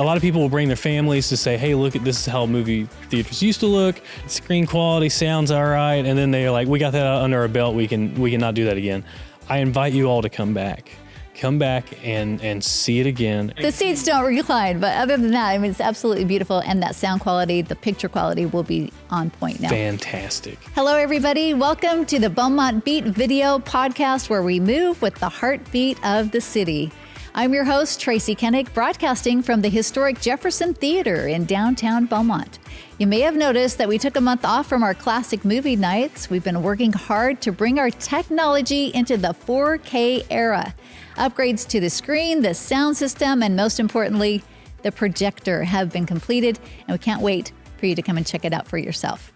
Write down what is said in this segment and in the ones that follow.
A lot of people will bring their families to say, hey, look, this is how movie theaters used to look. Screen quality, sound's all right. And then they're like, we got that under our belt. We can not do that again. I invite you all to come back. Come back and see it again. The seats don't recline, but other than that, I mean, it's absolutely beautiful. And that sound quality, the picture quality will be on point now. Fantastic. Hello, everybody. Welcome to the Beaumont Beat video podcast, where we move with the heartbeat of the city. I'm your host, Tracy Koenig, broadcasting from the historic Jefferson Theatre in downtown Beaumont. You may have noticed that we took a month off from our classic movie nights. We've been working hard to bring our technology into the 4K era. Upgrades to the screen, the sound system, and most importantly, the projector have been completed, and we can't wait for you to come and check it out for yourself.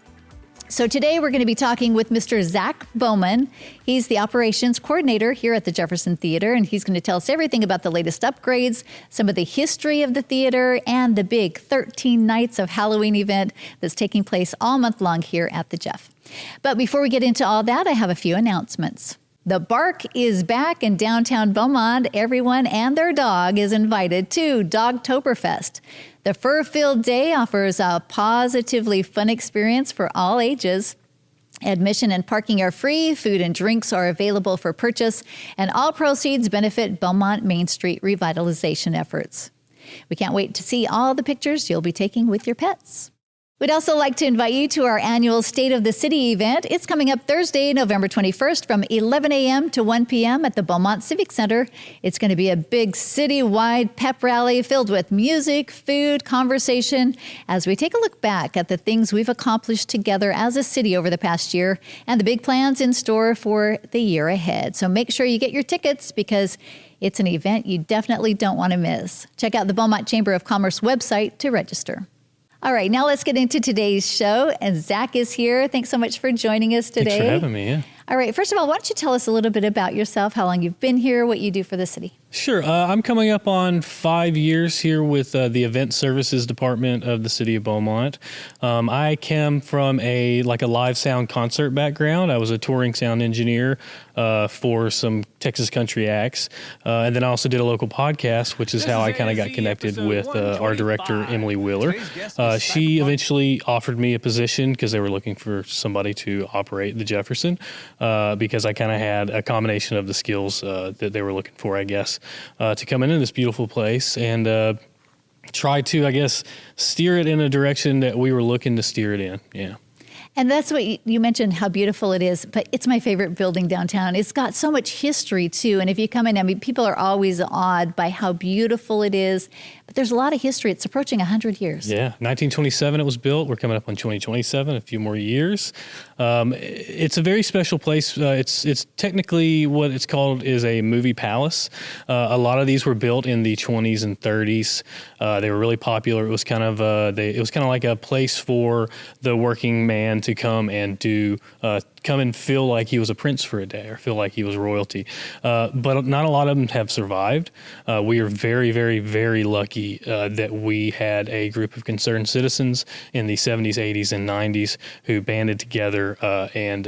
So today we're going to be talking with Mr. Zach Bowman. He's the operations coordinator here at the Jefferson Theatre, and he's going to tell us everything about the latest upgrades, some of the history of the theater, and the big 13 Nights of Halloween event that's taking place all month long here at the Jeff. But before we get into all that, I have a few announcements. The Bark is back in downtown Beaumont. Everyone and their dog is invited to Dogtoberfest. The fur-filled day offers a positively fun experience for all ages. Admission and parking are free, food and drinks are available for purchase, and all proceeds benefit Beaumont Main Street revitalization efforts. We can't wait to see all the pictures you'll be taking with your pets. We'd also like to invite you to our annual State of the City event. It's coming up Thursday, November 21st from 11 a.m. to 1 p.m. at the Beaumont Civic Center. It's going to be a big city-wide pep rally filled with music, food, conversation, as we take a look back at the things we've accomplished together as a city over the past year and the big plans in store for the year ahead. So make sure you get your tickets, because it's an event you definitely don't want to miss. Check out the Beaumont Chamber of Commerce website to register. All right, now let's get into today's show. And Zach is here. Thanks so much for joining us today. Thanks for having me. Yeah. All right, first of all, why don't you tell us a little bit about yourself, how long you've been here, what you do for the city? Sure. I'm coming up on 5 years here with the Event Services Department of the City of Beaumont. I came from a live sound concert background. I was a touring sound engineer for some Texas country acts. And then I also did a local podcast, which is how I kind of got connected with our director, Emily Wheeler. She eventually offered me a position because they were looking for somebody to operate the Jefferson, because I kind of had a combination of the skills that they were looking for, I guess, to come into this beautiful place and try to, I guess, steer it in a direction that we were looking to steer it in. Yeah. And that's what you mentioned, how beautiful it is, but it's my favorite building downtown. It's got so much history, too. And if you come in, I mean, people are always awed by how beautiful it is, but there's a lot of history. It's approaching 100 years. Yeah, 1927 it was built. We're coming up on 2027, a few more years. It's a very special place. It's technically what it's called is a movie palace. A lot of these were built in the 20s and 30s. They were really popular. It was kind of like a place for the working man to come and come and feel like he was a prince for a day or feel like he was royalty. But not a lot of them have survived. We are very, very, very lucky that we had a group of concerned citizens in the 70s, 80s, and 90s who banded together and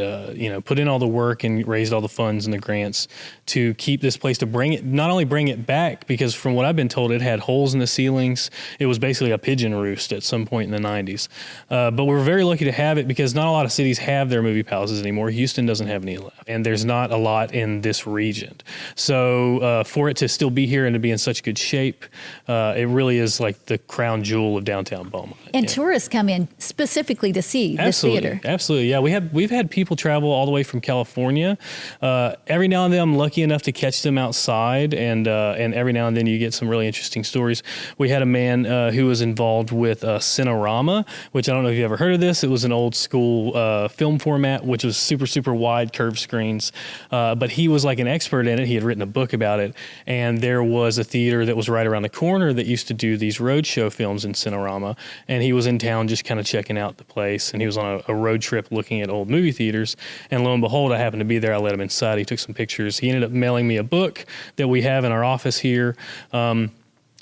put in all the work and raised all the funds and the grants to keep this place, to not only bring it back, because from what I've been told, it had holes in the ceilings. It was basically a pigeon roost at some point in the 90s. But we're very lucky to have it, because not a lot of cities have their movie palaces anymore. Houston doesn't have any left, and there's not a lot in this region. So for it to still be here and to be in such good shape, it really is like the crown jewel of downtown Beaumont. And tourists come in specifically to see this theater. Absolutely, yeah. We've had people travel all the way from California. Every now and then I'm lucky enough to catch them outside, and every now and then you get some really interesting stories. We had a man who was involved with Cinerama, which I don't know if you ever heard of this. It was an old school film format, which was super wide curved screens. But he was like an expert in it. He had written a book about it. And there was a theater that was right around the corner that used to do these roadshow films in Cinerama. And he was in town just kind of checking out the place. And he was on a road trip looking at old movie theaters. And lo and behold, I happened to be there. I let him inside. He took some pictures. He ended up mailing me a book that we have in our office here.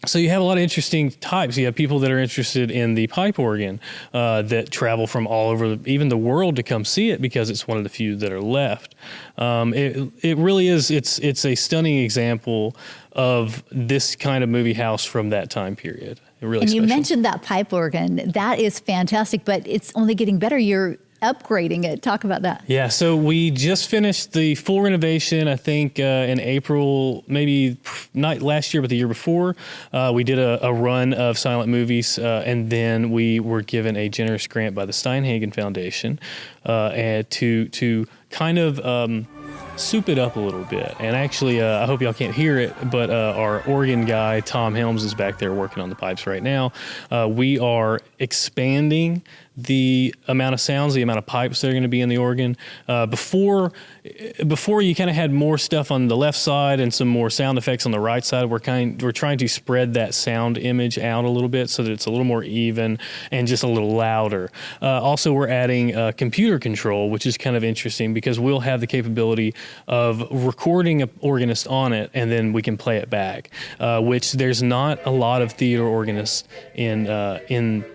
So you have a lot of interesting types. You have people that are interested in the pipe organ that travel from all over, even the world, to come see it because it's one of the few that are left. It really is. It's a stunning example of this kind of movie house from that time period. Really and special. You mentioned that pipe organ. That is fantastic, but it's only getting better. You're upgrading it. Talk about that. Yeah, so we just finished the full renovation, I think, in April, maybe not last year, but the year before. We did a run of silent movies, and then we were given a generous grant by the Steinhagen Foundation and to kind of soup it up a little bit. And actually, I hope y'all can't hear it, but our organ guy, Tom Helms, is back there working on the pipes right now. We are expanding the amount of sounds, the amount of pipes that are going to be in the organ. Before you kind of had more stuff on the left side and some more sound effects on the right side. We're trying to spread that sound image out a little bit so that it's a little more even and just a little louder. Also, we're adding computer control, which is kind of interesting because we'll have the capability of recording an organist on it and then we can play it back, which there's not a lot of theater organists in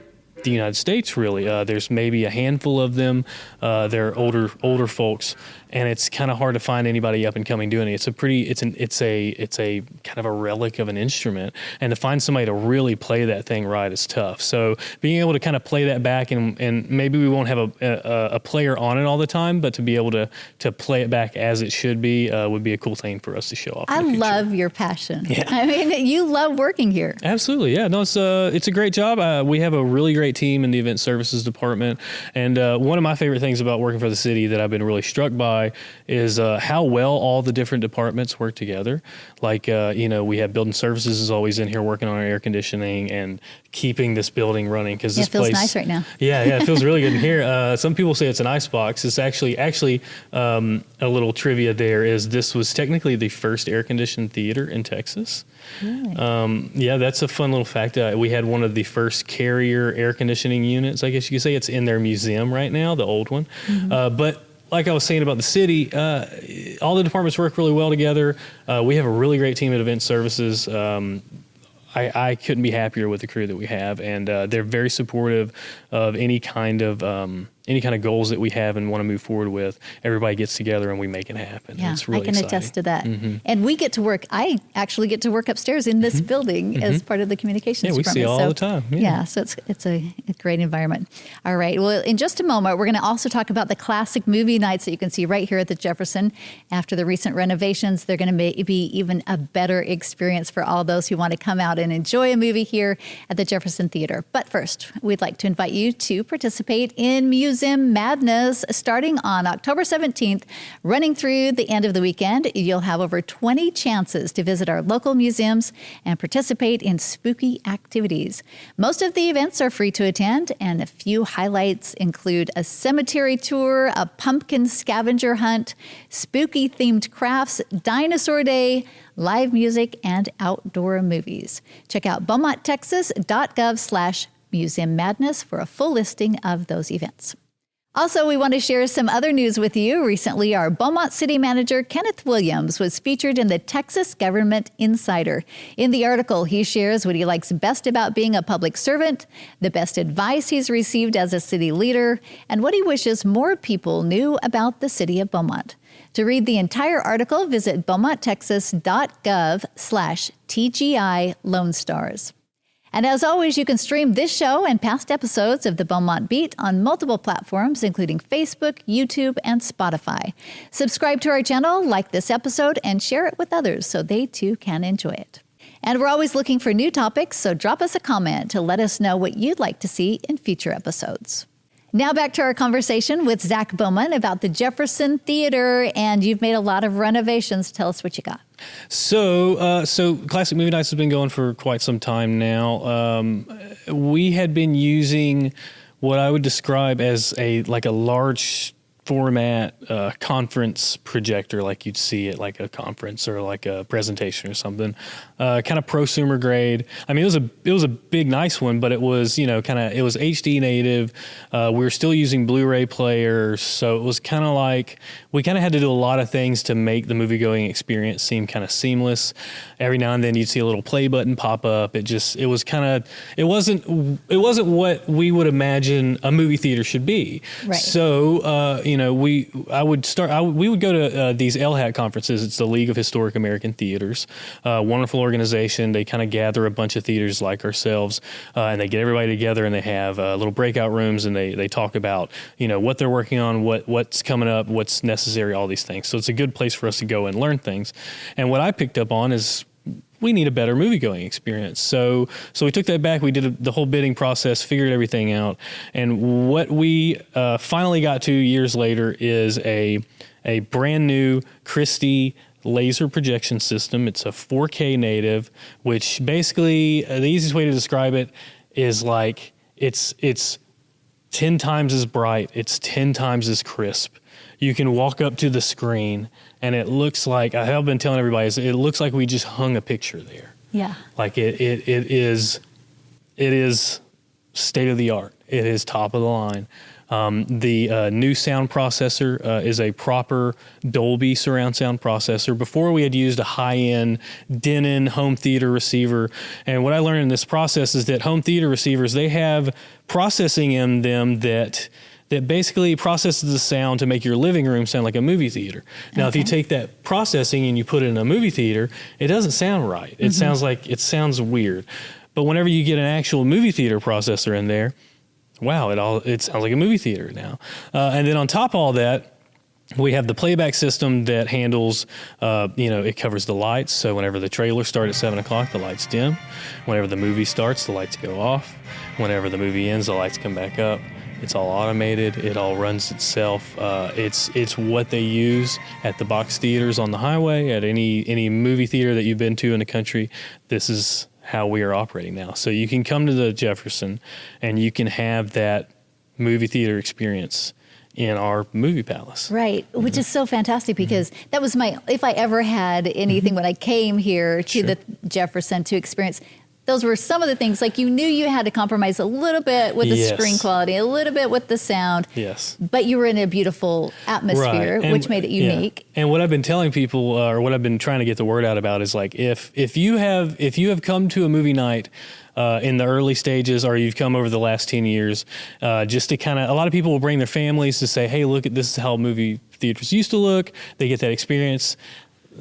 the United States, really. There's maybe a handful of them. They're older folks, and it's kind of hard to find anybody up and coming doing it. It's a kind of a relic of an instrument, and to find somebody to really play that thing right is tough. So being able to kind of play that back, and maybe we won't have a player on it all the time, but to be able to play it back as it should be would be a cool thing for us to show off. I love your passion. Yeah. I mean, you love working here. Absolutely, yeah. No, it's a great job. We have a really great team in the event services department, and one of my favorite things about working for the city that I've been really struck by is how well all the different departments work together. Like we have building services is always in here working on our air conditioning and keeping this building running because this feels place nice right now. Yeah, it feels really good in here. Some people say it's an ice box. It's actually a little trivia. There is this was technically the first air conditioned theater in Texas. Really? Yeah, that's a fun little fact. We had one of the first carrier air conditioning units, I guess you could say. It's in their museum right now, the old one. Mm-hmm. But like I was saying about the city, all the departments work really well together. We have a really great team at event services. I couldn't be happier with the crew that we have, and they're very supportive of any kind of goals that we have and want to move forward with. Everybody gets together and we make it happen. Yeah, it's really I can exciting. attest to that. Mm-hmm. And we get to work. I actually get to work upstairs in this building as part of the communications department. Yeah, we see all the time. Yeah, so it's a great environment. All right. Well, in just a moment, we're going to also talk about the classic movie nights that you can see right here at the Jefferson. After the recent renovations, they're going to be even a better experience for all those who want to come out and enjoy a movie here at the Jefferson Theatre. But first, we'd like to invite you to participate in Museum Madness starting on October 17th, running through the end of the weekend. You'll have over 20 chances to visit our local museums and participate in spooky activities. Most of the events are free to attend, and a few highlights include a cemetery tour, a pumpkin scavenger hunt, spooky-themed crafts, dinosaur day, live music, and outdoor movies. Check out beaumonttexas.gov/Museum Madness for a full listing of those events. Also, we want to share some other news with you. Recently, our Beaumont City Manager, Kenneth Williams, was featured in the Texas Government Insider. In the article, he shares what he likes best about being a public servant, the best advice he's received as a city leader, and what he wishes more people knew about the city of Beaumont. To read the entire article, visit beaumonttexas.gov/TGI Lone Stars. And as always, you can stream this show and past episodes of the Beaumont Beat on multiple platforms, including Facebook, YouTube, and Spotify. Subscribe to our channel, like this episode, and share it with others so they too can enjoy it. And we're always looking for new topics, so drop us a comment to let us know what you'd like to see in future episodes. Now back to our conversation with Zach Bowman about the Jefferson Theatre, and you've made a lot of renovations. Tell us what you got. So Classic Movie Nights has been going for quite some time now. We had been using what I would describe as a large format conference projector, like you'd see at like a conference or like a presentation or something, kind of prosumer grade. I mean, it was a big, nice one, but it was, it was HD native. We were still using Blu-ray players. So it was kind of like we kind of had to do a lot of things to make the movie going experience seem kind of seamless. Every now and then you'd see a little play button pop up. It wasn't what we would imagine a movie theater should be. Right. So, we would go to these LHAT conferences. It's the League of Historic American Theaters, wonderful organization. They kind of gather a bunch of theaters like ourselves, and they get everybody together, and they have little breakout rooms, and they talk about, what they're working on, what's coming up, what's necessary, all these things. So it's a good place for us to go and learn things. And what I picked up on is we need a better movie-going experience. So we took that back. We did the whole bidding process, figured everything out. And what we finally got to years later is a brand new Christie laser projection system. It's a 4K native, which basically the easiest way to describe it is like it's 10 times as bright. It's 10 times as crisp. You can walk up to the screen and it looks like, I've been telling everybody, it looks like we just hung a picture there. Yeah. Like it is state of the art. It is top of the line. The new sound processor is a proper Dolby surround sound processor. Before we had used a high-end Denon home theater receiver. And what I learned in this process is that home theater receivers, they have processing in them that basically processes the sound to make your living room sound like a movie theater. Now, if you take that processing and you put it in a movie theater, it doesn't sound right. It sounds weird. But whenever you get an actual movie theater processor in there, wow, it sounds like a movie theater now. And then on top of all that, we have the playback system that handles, it covers the lights. So whenever the trailer starts at 7 o'clock, the lights dim. Whenever the movie starts, the lights go off. Whenever the movie ends, the lights come back up. It's all automated. It all runs itself. It's what they use at the box theaters on the highway, at any movie theater that you've been to in the country. This is how we are operating now. So you can come to the Jefferson and you can have that movie theater experience in our movie palace. Right, which is so fantastic because that was if I ever had anything when I came here to the Jefferson to experience, those were some of the things, like you knew you had to compromise a little bit with the screen quality, a little bit with the sound. Yes. But you were in a beautiful atmosphere, which made it unique. Yeah. And what I've been telling people, or what I've been trying to get the word out about, is like if you have come to a movie night in the early stages, or you've come over the last 10 years, just to kind of, a lot of people will bring their families to say, hey, look, this is how movie theaters used to look. They get that experience.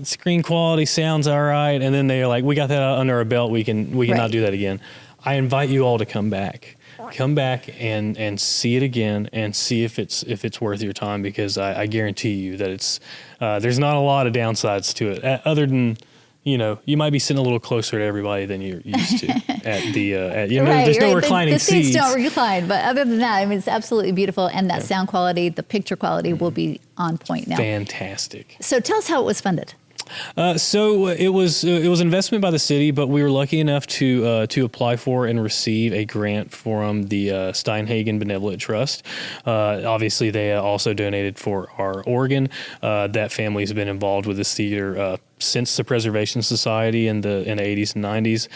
Screen quality sounds all right, and then they're like, we got that under our belt, we can not do that again. I invite you all to come back and see it again and see if it's worth your time, because I guarantee you that it's there's not a lot of downsides to it, other than you might be sitting a little closer to everybody than you're used to there's no reclining the seats seats. don't recline, but other than that, I mean, it's absolutely beautiful, and that sound quality, the picture quality will be on point now. Fantastic. So tell us how it was funded. So it was an investment by the city, but we were lucky enough to apply for and receive a grant from the Steinhagen Benevolent Trust. Obviously, they also donated for our organ. That family's been involved with this theater since the Preservation Society in the 80s and 90s,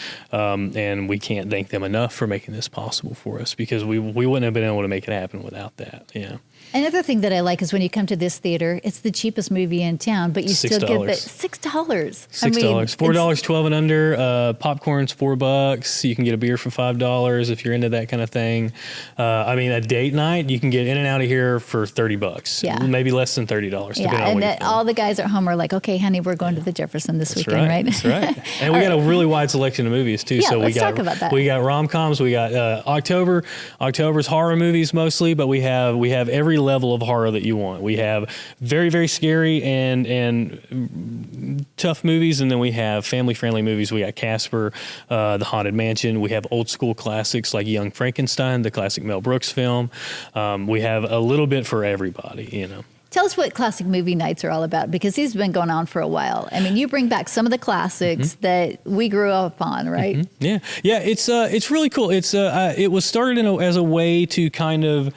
and we can't thank them enough for making this possible for us, because we wouldn't have been able to make it happen without that. Yeah. Another thing that I like is when you come to this theater, it's the cheapest movie in town, but you still get the $6. $6. $4, 12 and under. Popcorn's $4. You can get a beer for $5 if you're into that kind of thing. A date night, you can get in and out of here for $30. Yeah. Maybe less than $30. Yeah, and all the guys at home are like, okay, honey, we're going to the Jefferson this weekend, right? That's right. And we got a really wide selection of movies too. Yeah, so let's talk about that. We got rom-coms. We got October's horror movies mostly, but we have every level of horror that you want. We have very, very scary and tough movies, and then we have family-friendly movies. We got Casper, The Haunted Mansion. We have old school classics like Young Frankenstein, the classic Mel Brooks film. We have a little bit for everybody, Tell us what classic movie nights are all about, because these have been going on for a while. I mean, you bring back some of the classics that we grew up on, right? Mm-hmm. Yeah. It's really cool. It was started as a way to kind of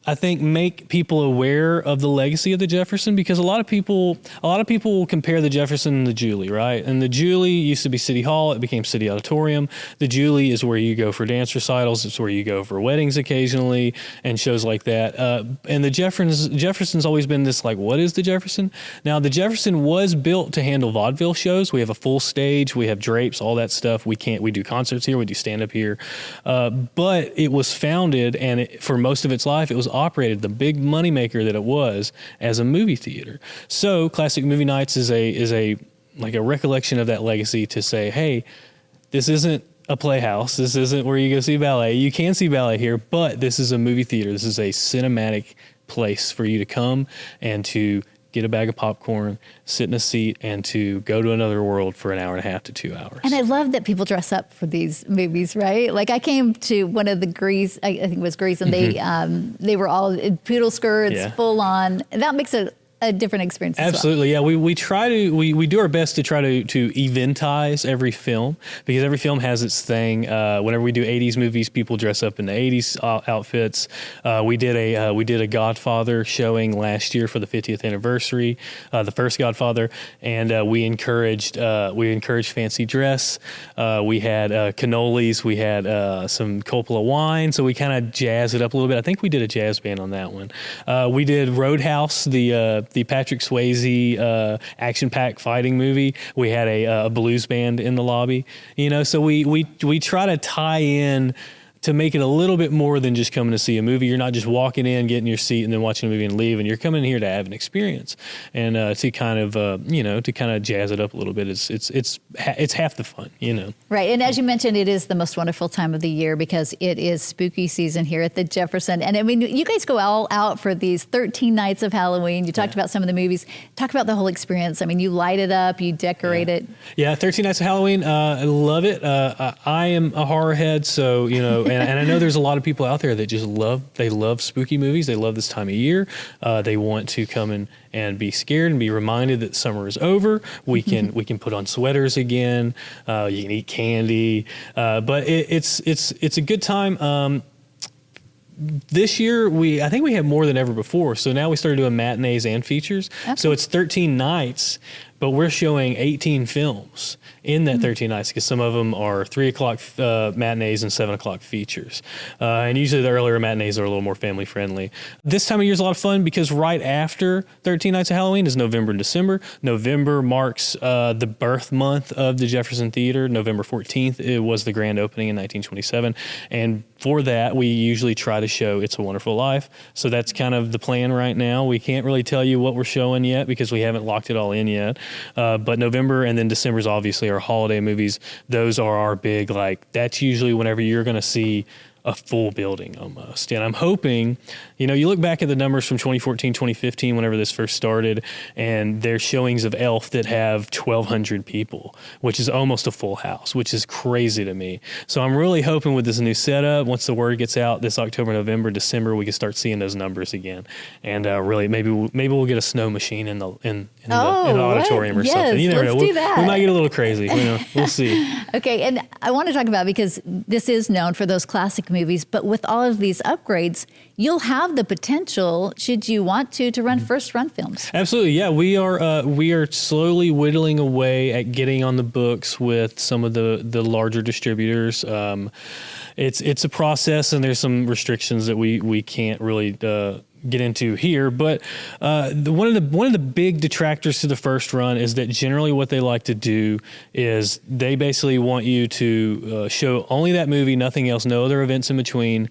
I think make people aware of the legacy of the Jefferson, because a lot of people will compare the Jefferson and the Julie, right? And the Julie used to be City Hall, it became City Auditorium. The Julie is where you go for dance recitals, it's where you go for weddings occasionally and shows like that. And the Jefferson's always been this like, what is the Jefferson? Now the Jefferson was built to handle vaudeville shows. We have a full stage, we have drapes, all that stuff. We do concerts here, we do stand up here, but it was founded, and for most of its life, it was operated, the big moneymaker that it was, as a movie theater. So Classic Movie Nights is a recollection of that legacy, to say, hey, this isn't a playhouse, this isn't where you go see ballet. You can see ballet here, but this is a movie theater. This is a cinematic place for you to come and to get a bag of popcorn, sit in a seat, and to go to another world for an hour and a half to 2 hours. And I love that people dress up for these movies, right? Like I came to one of the Grease, I think it was Grease, and they were all in poodle skirts, full on. That makes it a different experience. Absolutely, as well. yeah. We try to we do our best to try to eventize every film, because every film has its thing. Whenever we do 80s movies, people dress up in the 80s outfits. We did a Godfather showing last year for the 50th anniversary, the first Godfather, and we encouraged fancy dress. We had cannolis, we had some Coppola wine, so we kind of jazzed it up a little bit. I think we did a jazz band on that one. We did Roadhouse, the Patrick Swayze action-packed fighting movie. We had a blues band in the lobby, so we try to tie in to make it a little bit more than just coming to see a movie. You're not just walking in, getting your seat, and then watching a movie and leaving. You're coming here to have an experience, and to kind of jazz it up a little bit. It's half the fun, Right, and as you mentioned, it is the most wonderful time of the year because it is spooky season here at the Jefferson. And I mean, you guys go all out for these 13 nights of Halloween. You talked about some of the movies. Talk about the whole experience. I mean, you light it up, you decorate it. Yeah, 13 nights of Halloween. I love it. I am a horror head, so and I know there's a lot of people out there that just love spooky movies. They love this time of year. They want to come and be scared and be reminded that summer is over. We can put on sweaters again. You can eat candy, but it's a good time. This year, I think we have more than ever before. So now we started doing matinees and features. Okay. So it's 13 nights, but we're showing 18 films in that 13 nights, because some of them are 3 o'clock matinees and 7 o'clock features. And usually the earlier matinees are a little more family friendly. This time of year is a lot of fun because right after 13 nights of Halloween is November and December. November marks the birth month of the Jefferson Theatre. November 14th, it was the grand opening in 1927. And for that, we usually try to show It's a Wonderful Life. So that's kind of the plan right now. We can't really tell you what we're showing yet because we haven't locked it all in yet. But November and then December is obviously our holiday movies. Those are our big, that's usually whenever you're going to see a full building almost. And I'm hoping, you look back at the numbers from 2014, 2015, whenever this first started, and there's showings of Elf that have 1,200 people, which is almost a full house, which is crazy to me. So I'm really hoping with this new setup, once the word gets out this October, November, December, we can start seeing those numbers again. And really, maybe we'll get a snow machine in the auditorium or something. You never know. Do that. We might get a little crazy. We'll see. Okay, and I want to talk about, because this is known for those classic movies, but with all of these upgrades, you'll have the potential, should you want to run first run films. Absolutely, yeah. We are slowly whittling away at getting on the books with some of the larger distributors. It's a process, and there's some restrictions that we can't really get into here, but one of the big detractors to the first run is that generally what they like to do is they basically want you to show only that movie, nothing else, no other events in between.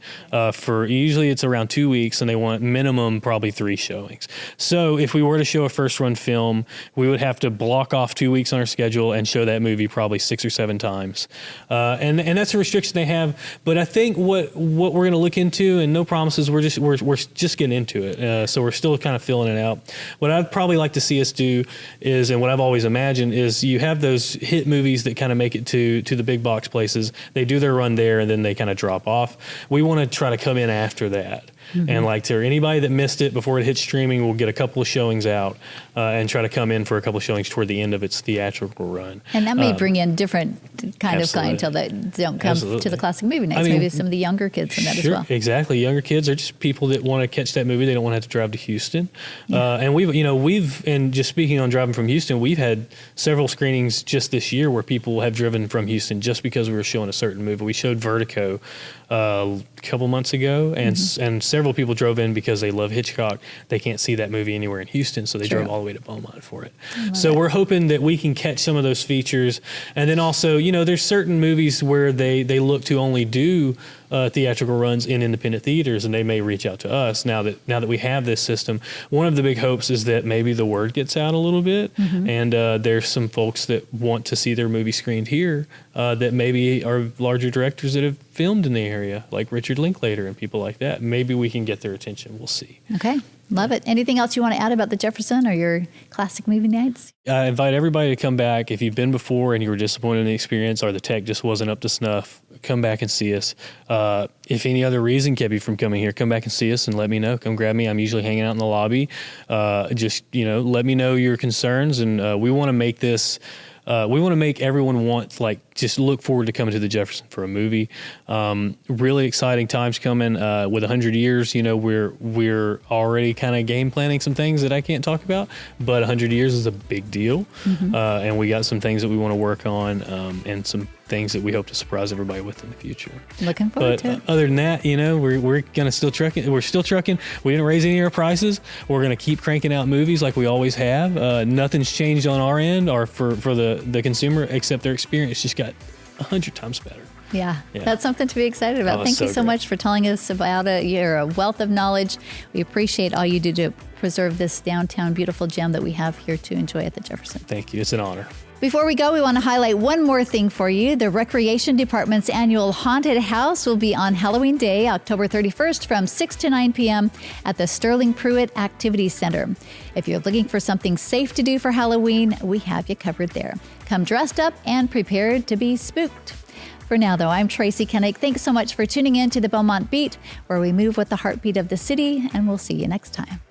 For usually it's around 2 weeks, and they want minimum probably 3 showings. So if we were to show a first run film, we would have to block off 2 weeks on our schedule and show that movie probably 6 or 7 times, and that's a restriction they have. But I think what we're going to look into, and no promises, we're just getting into it. So we're still kind of filling it out. What I'd probably like to see us do is, and what I've always imagined is, you have those hit movies that kind of make it to the big box places. They do their run there, and then they kind of drop off. We want to try to come in after that And like to anybody that missed it before it hit streaming, we'll get a couple of showings out and try to come in for a couple of showings toward the end of its theatrical run. And that may bring in different kind of clientele that don't come to the classic movie nights. Maybe some of the younger kids in that as well. Exactly. Younger kids are just people that want to catch that movie. They don't want to have to drive to Houston. And we've just speaking on driving from Houston, we've had several screenings just this year where people have driven from Houston just because we were showing a certain movie. We showed Vertigo a couple months ago, and several people drove in because they love Hitchcock. They can't see that movie anywhere in Houston, so they drove all the way to Beaumont for it. So we're hoping that we can catch some of those features. And then also, there's certain movies where they look to only do theatrical runs in independent theaters, and they may reach out to us now that we have this system. One of the big hopes is that maybe the word gets out a little bit, and there's some folks that want to see their movie screened here that maybe are larger directors that have filmed in the area, like Richard Linklater and people like that. Maybe we can get their attention. We'll see. Okay. Love it. Anything else you want to add about the Jefferson or your classic movie nights? I invite everybody to come back. If you've been before and you were disappointed in the experience or the tech just wasn't up to snuff, come back and see us. If any other reason kept you from coming here, come back and see us and let me know. Come grab me. I'm usually hanging out in the lobby. Let me know your concerns, and we want to make this. We want to make everyone just look forward to coming to the Jefferson for a movie. Really exciting times coming. With 100 years, we're already kind of game planning some things that I can't talk about, but 100 years is a big deal. And we got some things that we want to work on, and some things that we hope to surprise everybody with in the future. Looking forward to it. Other than that, we're gonna still trucking. We're still trucking. We didn't raise any of our prices. We're gonna keep cranking out movies like we always have. Nothing's changed on our end or for the consumer, except their experience just got 100 times better. Yeah, that's something to be excited about. Thank you so much for telling us about it. You're a wealth of knowledge. We appreciate all you do to preserve this downtown beautiful gem that we have here to enjoy at the Jefferson. Thank you. It's an honor. Before we go, we want to highlight one more thing for you. The Recreation Department's annual Haunted House will be on Halloween Day, October 31st from 6 to 9 p.m. at the Sterling Pruitt Activity Center. If you're looking for something safe to do for Halloween, we have you covered there. Come dressed up and prepared to be spooked. For now, though, I'm Tracy Koenig. Thanks so much for tuning in to the Beaumont Beat, where we move with the heartbeat of the city, and we'll see you next time.